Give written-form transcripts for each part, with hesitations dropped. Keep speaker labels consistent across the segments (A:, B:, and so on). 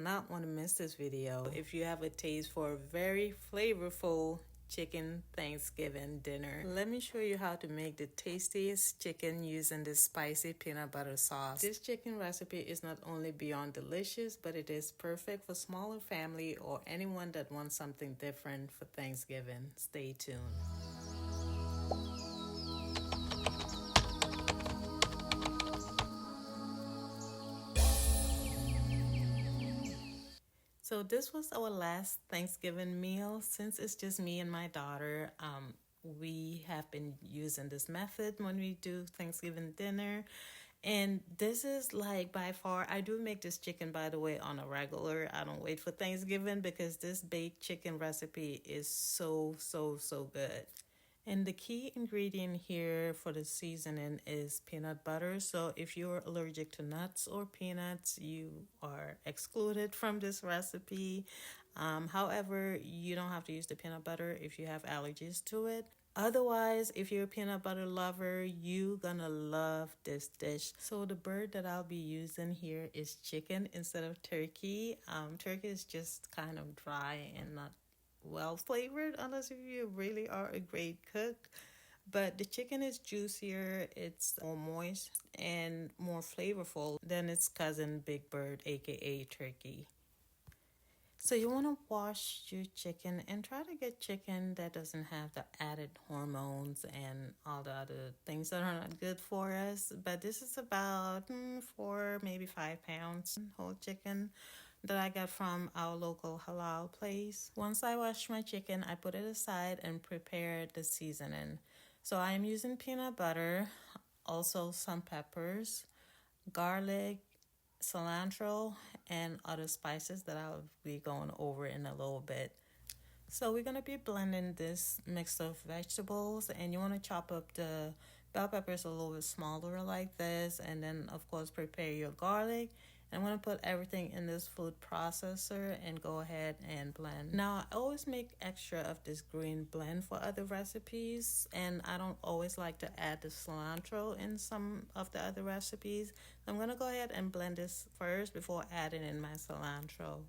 A: not want to miss this video if you have a taste for a very flavorful chicken Thanksgiving dinner. Let me show you how to make the tastiest chicken using this spicy peanut butter sauce. This chicken recipe is not only beyond delicious, but it is perfect for smaller family or anyone that wants something different for Thanksgiving. Stay tuned. So this was our last Thanksgiving meal. Since it's just me and my daughter, we have been using this method when we do Thanksgiving dinner. And this is like by far, I do make this chicken, by the way, on a regular. I don't wait for Thanksgiving because this baked chicken recipe is so good. And the key ingredient here for the seasoning is peanut butter. So if you're allergic to nuts or peanuts, you are excluded from this recipe. However, you don't have to use the peanut butter if you have allergies to it. Otherwise, if you're a peanut butter lover, you're gonna love this dish. So the bird that I'll be using here is chicken instead of turkey. Turkey is just kind of dry and not well flavored unless if you really are a great cook, but the chicken is juicier, it's more moist and more flavorful than its cousin big bird, aka turkey. So you want to wash your chicken and try to get chicken that doesn't have the added hormones and all the other things that are not good for us. But this is about 4, maybe 5 pounds whole chicken that I got from our local halal place. Once I wash my chicken, I put it aside and prepare the seasoning. So I'm using peanut butter, also some peppers, garlic, cilantro, and other spices that I'll be going over in a little bit. So we're going to be blending this mix of vegetables, and you want to chop up the bell peppers a little bit smaller like this, and then of course prepare your garlic. I'm going to put everything in this food processor and go ahead and blend. Now, I always make extra of this green blend for other recipes, and I don't always like to add the cilantro in some of the other recipes. I'm going to go ahead and blend this first before adding in my cilantro.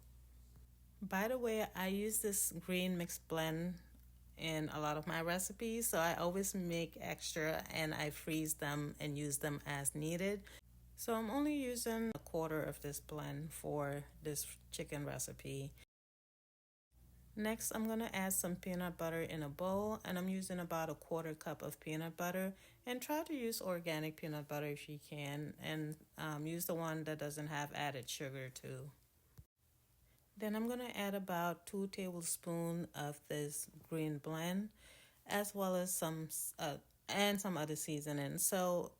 A: By the way, I use this green mixed blend in a lot of my recipes, so I always make extra and I freeze them and use them as needed. So I'm only using 1/4 of this blend for this chicken recipe. Next, I'm going to add some peanut butter in a bowl, and I'm using about 1/4 cup of peanut butter. And try to use organic peanut butter if you can, and use the one that doesn't have added sugar too. Then I'm going to add about 2 tablespoons of this green blend, as well as some other seasoning. So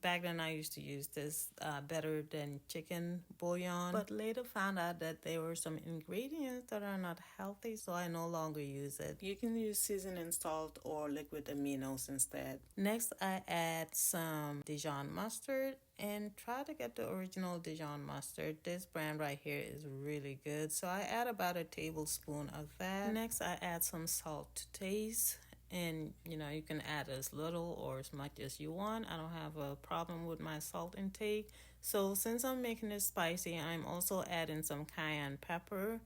A: back then I used to use this better than chicken bouillon, but later found out that there were some ingredients that are not healthy, so I no longer use it. You can use seasoning salt or liquid aminos instead. Next, I add some Dijon mustard, and try to get the original Dijon mustard. This brand right here is really good, so I add about 1 tablespoon of that. Next, I add some salt to taste. And, you can add as little or as much as you want. I don't have a problem with my salt intake. So since I'm making it spicy, I'm also adding some cayenne pepper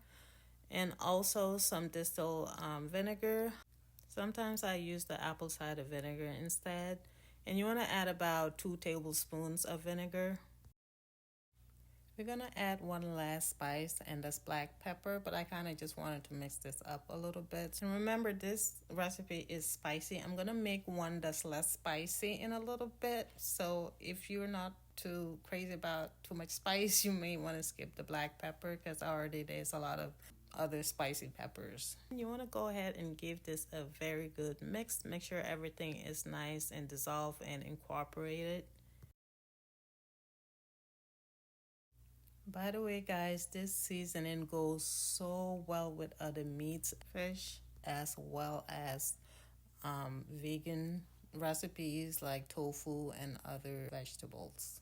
A: and also some distilled vinegar. Sometimes I use the apple cider vinegar instead. And you want to add about 2 tablespoons of vinegar. We're going to add one last spice, and that's black pepper, but I kind of just wanted to mix this up a little bit. And remember, this recipe is spicy. I'm going to make one that's less spicy in a little bit. So if you're not too crazy about too much spice, you may want to skip the black pepper because already there's a lot of other spicy peppers. You want to go ahead and give this a very good mix. Make sure everything is nice and dissolved and incorporated. By the way, guys, this seasoning goes so well with other meats, fish, as well as vegan recipes like tofu and other vegetables.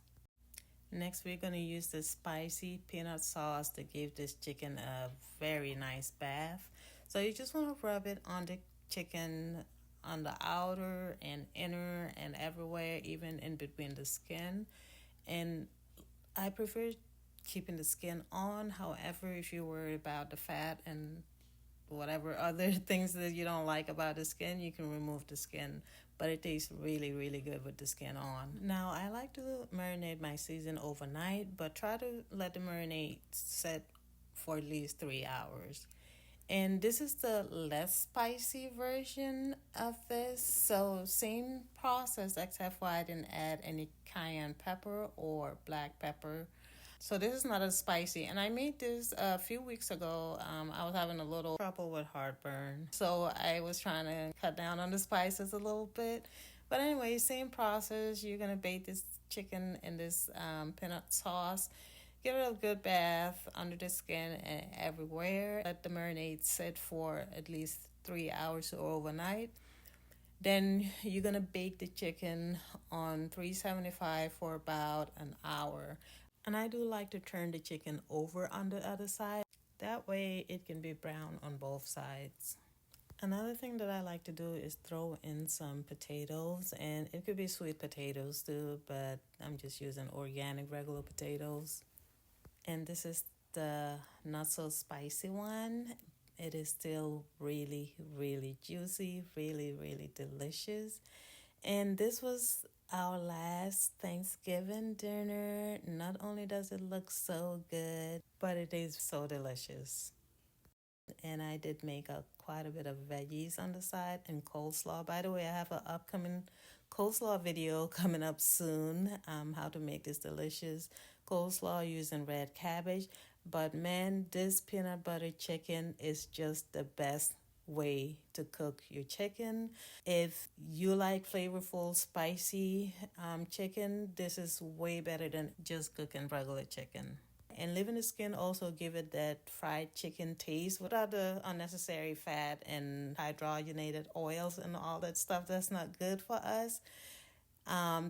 A: Next, we're going to use the spicy peanut sauce to give this chicken a very nice bath. So you just want to rub it on the chicken, on the outer and inner and everywhere, even in between the skin. And I prefer keeping the skin on. However, if you worry about the fat and whatever other things that you don't like about the skin, you can remove the skin. But it tastes really, really good with the skin on. Now, I like to marinate my season overnight, but try to let the marinade set for at least 3 hours. And this is the less spicy version of this. So same process, except for I didn't add any cayenne pepper or black pepper. So this is not as spicy. And I made this a few weeks ago. I was having a little trouble with heartburn. So I was trying to cut down on the spices a little bit. But anyway, same process. You're going to bake this chicken in this peanut sauce. Give it a good bath under the skin and everywhere. Let the marinade sit for at least 3 hours or overnight. Then you're gonna bake the chicken on 375 for about an hour. And I do like to turn the chicken over on the other side. That way it can be brown on both sides. Another thing that I like to do is throw in some potatoes, and it could be sweet potatoes too, but I'm just using organic regular potatoes. And this is the not so spicy one. It is still really, really juicy, really, really delicious. And this was our last Thanksgiving dinner. Not only does it look so good, but it is so delicious. And I did make quite a bit of veggies on the side and coleslaw. By the way, I have an upcoming coleslaw video coming up soon. How to make this delicious coleslaw using red cabbage. But man, this peanut butter chicken is just the best way to cook your chicken. If you like flavorful, spicy chicken, this is way better than just cooking regular chicken. And leaving the skin also give it that fried chicken taste without the unnecessary fat and hydrogenated oils and all that stuff that's not good for us.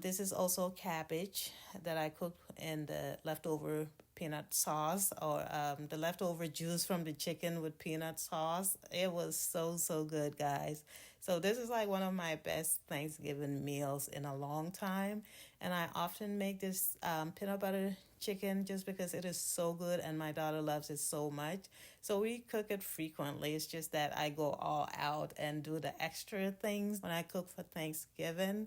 A: This is also cabbage that I cooked in the leftover peanut sauce, or the leftover juice from the chicken with peanut sauce. It was so, so good, guys. So this is like one of my best Thanksgiving meals in a long time. And I often make this peanut butter chicken just because it is so good and my daughter loves it so much. So we cook it frequently. It's just that I go all out and do the extra things when I cook for Thanksgiving.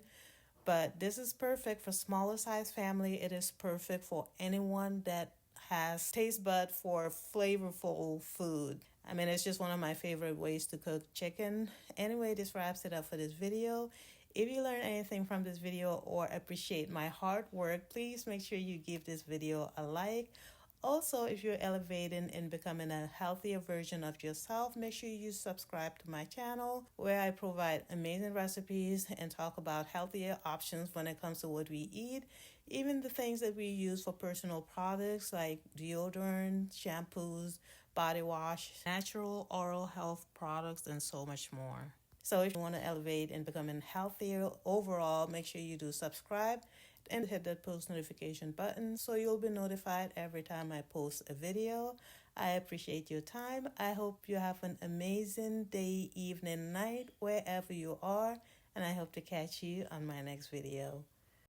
A: But this is perfect for smaller size family. It is perfect for anyone that has taste bud for flavorful food. I mean, it's just one of my favorite ways to cook chicken. Anyway, this wraps it up for this video. If you learned anything from this video or appreciate my hard work, please make sure you give this video a like. Also, if you're elevating and becoming a healthier version of yourself, make sure you subscribe to my channel where I provide amazing recipes and talk about healthier options when it comes to what we eat, even the things that we use for personal products like deodorant, shampoos, body wash, natural oral health products, and so much more. So if you want to elevate and becoming healthier overall, make sure you do subscribe and hit that post notification button so you'll be notified every time I post a video. I appreciate your time. I hope you have an amazing day, evening, night, wherever you are, and I hope to catch you on my next video.